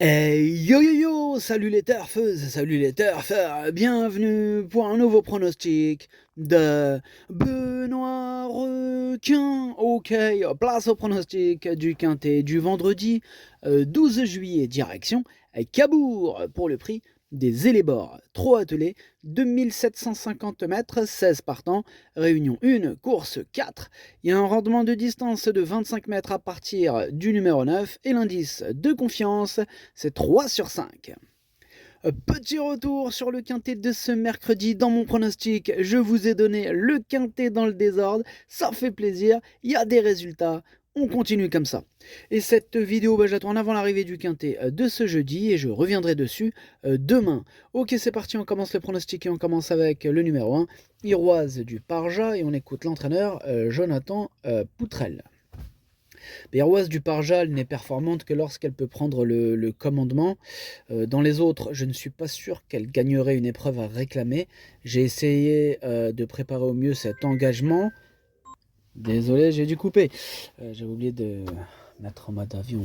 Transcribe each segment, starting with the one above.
Yo yo yo, salut les turfeuses, salut les turfeurs, bienvenue pour un nouveau pronostic de Benoît Requin. Ok, place au pronostic du quintet du vendredi 12 juillet, direction Cabourg pour le prix des Élébores. 3 attelés, 2750 mètres, 16 partants, réunion 1, course 4. Il y a un rendement de distance de 25 mètres à partir du numéro 9 et l'indice de confiance c'est 3 sur 5. Petit retour sur le quintet de ce mercredi dans mon pronostic. Je vous ai donné le quintet dans le désordre. Ça fait plaisir. Il y a des résultats. On continue comme ça. Et cette vidéo, je la tourne avant l'arrivée du quintet de ce jeudi et je reviendrai dessus demain. Ok, c'est parti, on commence le pronostic et on commence avec le numéro 1, Iroise du Parja, et on écoute l'entraîneur Jonathan Poutrel. Béroise du Parjal n'est performante que lorsqu'elle peut prendre le commandement. Dans les autres, je ne suis pas sûr qu'elle gagnerait une épreuve à réclamer. J'ai essayé de préparer au mieux cet engagement. Désolé, j'ai dû couper. J'avais oublié de mettre en mode avion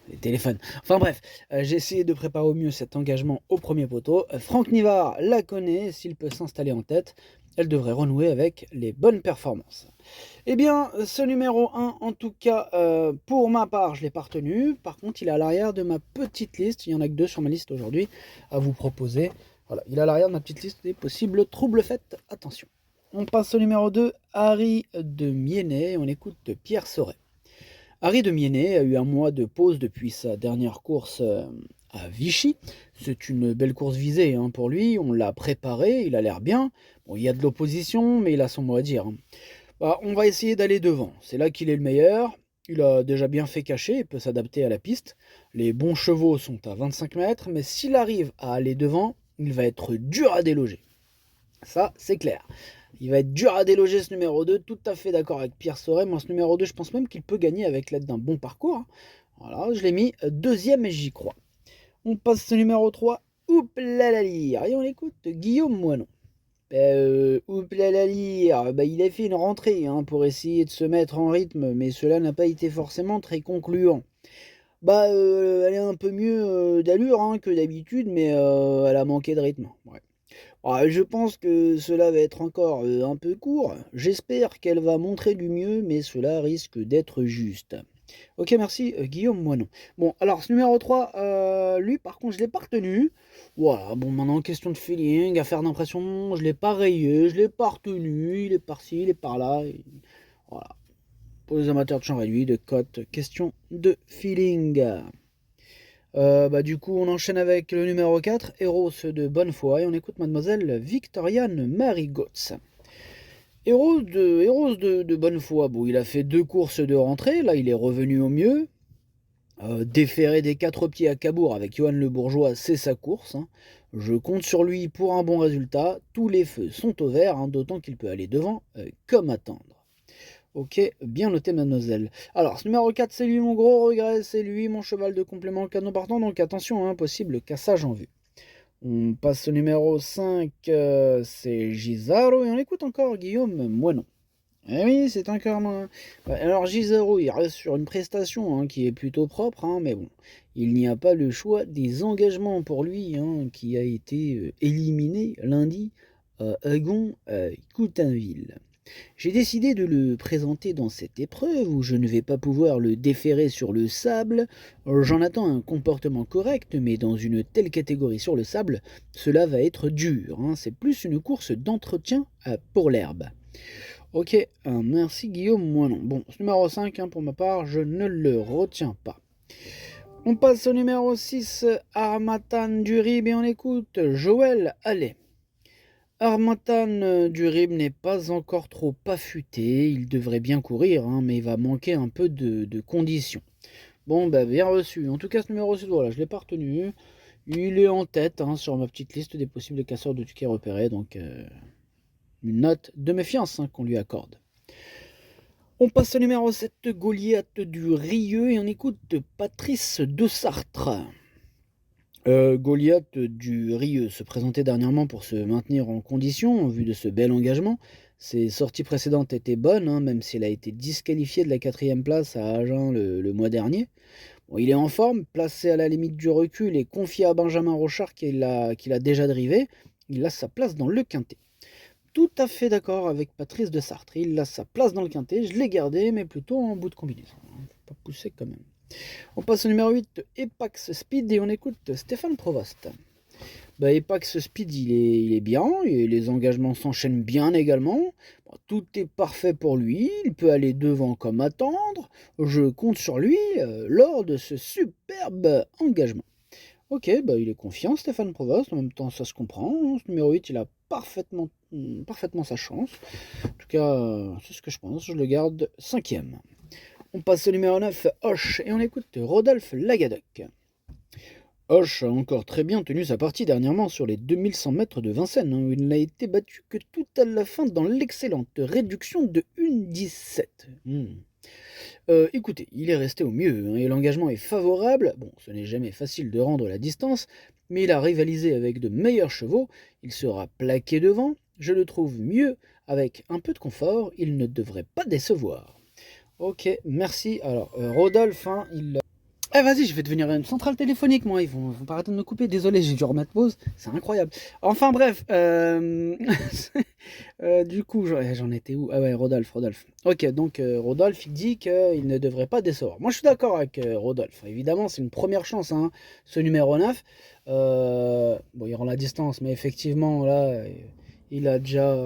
les téléphones. Enfin bref, j'ai essayé de préparer au mieux cet engagement au premier poteau. Franck Nivard la connaît, s'il peut s'installer en tête, elle devrait renouer avec les bonnes performances. Eh bien, ce numéro 1, en tout cas, pour ma part, je ne l'ai pas retenu. Par contre, il est à l'arrière de ma petite liste. Il n'y en a que 2 sur ma liste aujourd'hui à vous proposer. Voilà, il est à l'arrière de ma petite liste des possibles troubles faits. Attention. On passe au numéro 2, Harry de Miennet. On écoute Pierre Sauret. Harry de Miennet a eu un mois de pause depuis sa dernière course à Vichy. C'est une belle course visée pour lui. On l'a préparé, il a l'air bien. Bon, il y a de l'opposition, mais il a son mot à dire. On va essayer d'aller devant. C'est là qu'il est le meilleur. Il a déjà bien fait cacher, il peut s'adapter à la piste. Les bons chevaux sont à 25 mètres, mais s'il arrive à aller devant, il va être dur à déloger. Ça, c'est clair. Il va être dur à déloger ce numéro 2, tout à fait d'accord avec Pierre Sauret. Moi, ce numéro 2, je pense même qu'il peut gagner avec l'aide d'un bon parcours. Voilà, je l'ai mis deuxième et j'y crois. On passe au numéro 3, Ouplalali. Et on écoute Guillaume Moinon. Ouplalali, il a fait une rentrée pour essayer de se mettre en rythme, mais cela n'a pas été forcément très concluant. Elle est un peu mieux d'allure que d'habitude, mais elle a manqué de rythme. Ouais. Je pense que cela va être encore un peu court. J'espère qu'elle va montrer du mieux, mais cela risque d'être juste. Ok, merci Guillaume Moinon. Bon, alors ce numéro 3, lui par contre je l'ai pas retenu. Voilà, bon maintenant question de feeling, affaire d'impression, je l'ai pas rayé, je l'ai pas retenu, il est par-ci, il est par-là. Voilà. Pour les amateurs de champ réduit, de cote, question de feeling. Du coup, on enchaîne avec le numéro 4, Eros de Bonnefoy, et on écoute mademoiselle Victoriane Marigots. Eros de Bonnefoy, bon, il a fait 2 courses de rentrée, là il est revenu au mieux. Déféré des 4 pieds à Cabourg avec Johan Le Bourgeois, c'est sa course. Je compte sur lui pour un bon résultat. Tous les feux sont au vert, d'autant qu'il peut aller devant comme attendre. Ok, bien noté mademoiselle. Alors, ce numéro 4, c'est lui mon gros regret, c'est lui mon cheval de complément canon partant, donc attention, possible cassage en vue. On passe au numéro 5, c'est Gisaro, et on écoute encore Guillaume Moinon. Eh oui, c'est encore moins. Alors Gisaro, il reste sur une prestation qui est plutôt propre, mais bon, il n'y a pas le choix des engagements pour lui, qui a été éliminé lundi à Agon-Coutainville. J'ai décidé de le présenter dans cette épreuve où je ne vais pas pouvoir le déférer sur le sable. J'en attends un comportement correct, mais dans une telle catégorie sur le sable, cela va être dur. C'est plus une course d'entretien pour l'herbe. Ok, merci Guillaume, moi non. Bon, ce numéro 5, pour ma part, je ne le retiens pas. On passe au numéro 6, Armatan du Rib, et on écoute Joël Allais. Armatan du Rib n'est pas encore trop affûté, il devrait bien courir, mais il va manquer un peu de conditions. Bon, bien reçu. En tout cas, ce numéro 6, voilà, je ne l'ai pas retenu. Il est en tête sur ma petite liste des possibles casseurs de tickets repérés, donc une note de méfiance qu'on lui accorde. On passe au numéro 7, Goliath du Rieux, et on écoute Patrice de Sartre. Goliath du Rieux se présentait dernièrement pour se maintenir en condition en vue de ce bel engagement. Ses sorties précédentes étaient bonnes, même s'il a été disqualifié de la 4e place à Agen le mois dernier. Bon, il est en forme, placé à la limite du recul et confié à Benjamin Rochard qu'il a déjà drivé. Il a sa place dans le quintet. Tout à fait d'accord avec Patrice de Sartre. Il a sa place dans le quintet. Je l'ai gardé, mais plutôt en bout de combinaison. Faut pas pousser quand même. On passe au numéro 8, Epax Speed, et on écoute Stéphane Provost. Bah, Epax Speed, il est bien, et les engagements s'enchaînent bien également. Bon, tout est parfait pour lui, il peut aller devant comme attendre. Je compte sur lui lors de ce superbe engagement. Ok, bah, il est confiant, Stéphane Provost, en même temps ça se comprend. Hein. Ce numéro 8, il a parfaitement sa chance. En tout cas, c'est ce que je pense, je le garde cinquième. On passe au numéro 9, Hoche, et on écoute Rodolphe Lagadoc. Hoche a encore très bien tenu sa partie dernièrement sur les 2100 mètres de Vincennes, où il n'a été battu que tout à la fin dans l'excellente réduction de 1,17. Écoutez, il est resté au mieux, hein, et l'engagement est favorable. Bon, ce n'est jamais facile de rendre la distance, mais il a rivalisé avec de meilleurs chevaux, il sera plaqué devant, je le trouve mieux, avec un peu de confort, il ne devrait pas décevoir. Ok, merci. Alors, Rodolphe, hein, eh vas-y, je vais devenir une centrale téléphonique, moi. Ils vont pas arrêter de me couper. Désolé, j'ai dû remettre pause. C'est incroyable. Enfin bref, du coup, j'en étais où? Ah ouais, Rodolphe. Ok, donc Rodolphe, il dit qu'il ne devrait pas décevoir. Moi, je suis d'accord avec Rodolphe. Évidemment, c'est une première chance, hein, ce numéro 9. Bon, il rend la distance, mais effectivement, là, il a déjà,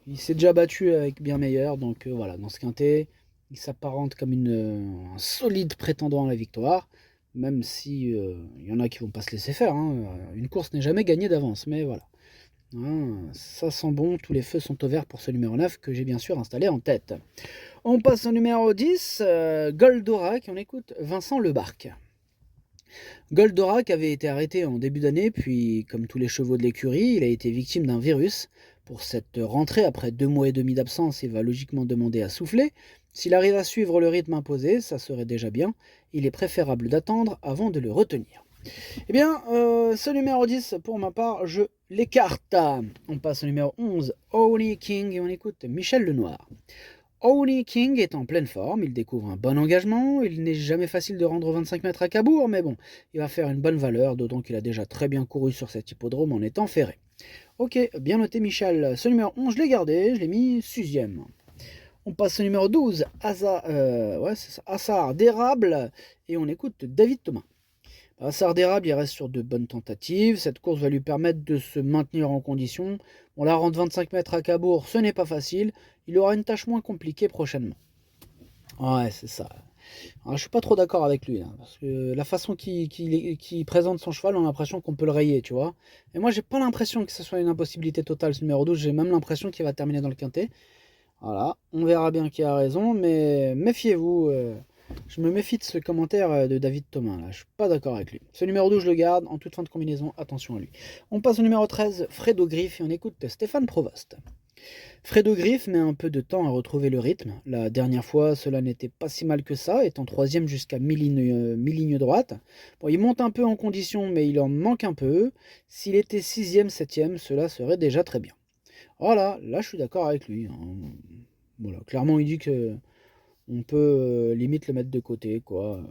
il s'est déjà battu avec bien meilleur. Donc voilà, dans ce quintet, il s'apparente comme un solide prétendant à la victoire, même si y en a qui vont pas se laisser faire. Hein. Une course n'est jamais gagnée d'avance, mais voilà. Hein, ça sent bon, tous les feux sont au vert pour ce numéro 9 que j'ai bien sûr installé en tête. On passe au numéro 10, Goldorak, on écoute Vincent Lebarque. Goldorak avait été arrêté en début d'année, puis comme tous les chevaux de l'écurie, il a été victime d'un virus. Pour cette rentrée, après 2 mois et demi d'absence, il va logiquement demander à souffler. S'il arrive à suivre le rythme imposé, ça serait déjà bien. Il est préférable d'attendre avant de le retenir. Eh bien, ce numéro 10, pour ma part, je l'écarte. On passe au numéro 11, Holy King, et on écoute Michel Lenoir. Holy King est en pleine forme, il découvre un bon engagement, il n'est jamais facile de rendre 25 mètres à Cabourg, mais bon, il va faire une bonne valeur, d'autant qu'il a déjà très bien couru sur cet hippodrome en étant ferré. Ok, bien noté Michel, ce numéro 11, je l'ai gardé, je l'ai mis 6ème. On passe au numéro 12, Assar d'érable, et on écoute David Thomas. Assar d'érable, il reste sur de bonnes tentatives, cette course va lui permettre de se maintenir en condition. On la rendre 25 mètres à Cabourg, ce n'est pas facile, il aura une tâche moins compliquée prochainement. Ouais, c'est ça. Alors, je suis pas trop d'accord avec lui, hein, parce que la façon qu'il présente son cheval, on a l'impression qu'on peut le rayer, tu vois. Et moi, j'ai pas l'impression que ce soit une impossibilité totale, ce numéro 12, j'ai même l'impression qu'il va terminer dans le quintet. Voilà, on verra bien qui a raison, mais méfiez-vous. Je me méfie de ce commentaire de David Thomas, là. Je suis pas d'accord avec lui. Ce numéro 12, je le garde, en toute fin de combinaison, attention à lui. On passe au numéro 13, Fredo Griff, et on écoute Stéphane Provost. Fredo Griff met un peu de temps à retrouver le rythme. La dernière fois, cela n'était pas si mal que ça, étant troisième jusqu'à mi-ligne droite. Bon, il monte un peu en condition, mais il en manque un peu. S'il était sixième, septième, cela serait déjà très bien. Voilà, là je suis d'accord avec lui. Hein. Voilà, clairement il dit que on peut limite le mettre de côté, quoi.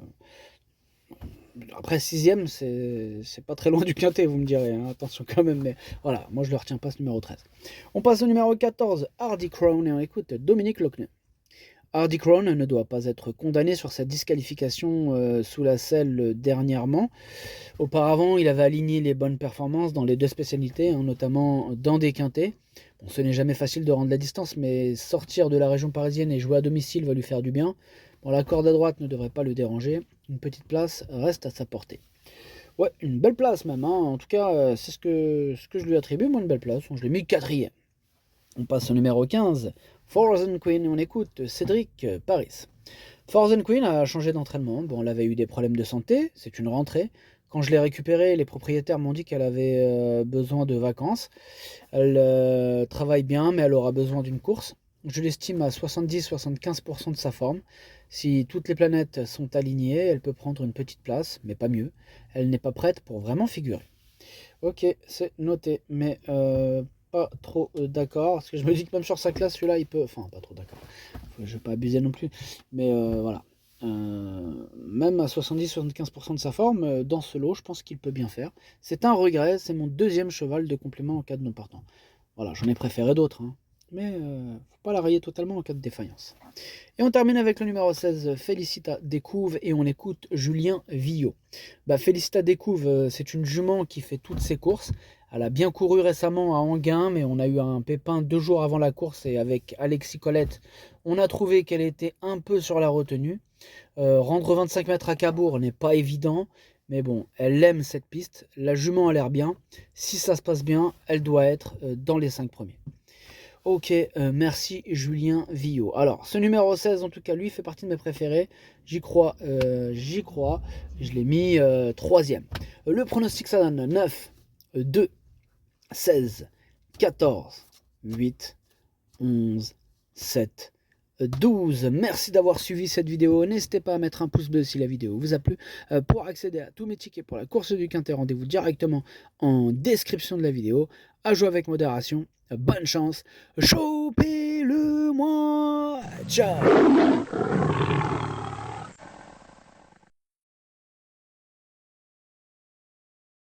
Après sixième, c'est pas très loin du quintet, vous me direz. Hein. Attention quand même, mais voilà, moi je le retiens pas ce numéro 13. On passe au numéro 14, Hardy Crown, et on écoute Dominique Lochner. Hardy Crown ne doit pas être condamné sur sa disqualification sous la selle dernièrement. Auparavant, il avait aligné les bonnes performances dans les deux spécialités, hein, notamment dans des quintets. Bon, ce n'est jamais facile de rendre la distance, mais sortir de la région parisienne et jouer à domicile va lui faire du bien. Bon, la corde à droite ne devrait pas le déranger. Une petite place reste à sa portée. Ouais, une belle place même. Hein. En tout cas, c'est ce que je lui attribue, moi, une belle place. Je l'ai mis quatrième. On passe au numéro 15, Forzen Queen, et on écoute Cédric Paris. Forzen Queen a changé d'entraînement. Bon, elle avait eu des problèmes de santé, c'est une rentrée. Quand je l'ai récupérée, les propriétaires m'ont dit qu'elle avait besoin de vacances. Elle travaille bien, mais elle aura besoin d'une course. Je l'estime à 70-75% de sa forme. Si toutes les planètes sont alignées, elle peut prendre une petite place, mais pas mieux. Elle n'est pas prête pour vraiment figurer. Ok, c'est noté, mais pas trop d'accord, parce que je me dis que même sur sa classe, celui-là, il peut... Enfin, pas trop d'accord, je vais pas abuser non plus, mais voilà. Même à 70-75% de sa forme, dans ce lot, je pense qu'il peut bien faire. C'est un regret, c'est mon deuxième cheval de complément en cas de non partant. Voilà, j'en ai préféré d'autres, hein, mais faut pas la rayer totalement en cas de défaillance. Et on termine avec le numéro 16, Félicita Découve, et on écoute Julien Villot. Félicita Découve, c'est une jument qui fait toutes ses courses. Elle a bien couru récemment à Anguin, mais on a eu un pépin 2 jours avant la course, et avec Alexis Colette, on a trouvé qu'elle était un peu sur la retenue. Rendre 25 mètres à Cabourg n'est pas évident, mais bon, elle aime cette piste. La jument a l'air bien. Si ça se passe bien, elle doit être dans les 5 premiers. Ok, merci Julien Villot. Alors, ce numéro 16, en tout cas, lui, fait partie de mes préférés. J'y crois, j'y crois. Je l'ai mis troisième. Le pronostic, ça donne 9, 2, 16, 14, 8, 11, 7, 12. Merci d'avoir suivi cette vidéo. N'hésitez pas à mettre un pouce bleu si la vidéo vous a plu. Pour accéder à tous mes tickets pour la course du Quintet, rendez-vous directement en description de la vidéo. À jouer avec modération. Bonne chance. Chopez-le moi. Ciao.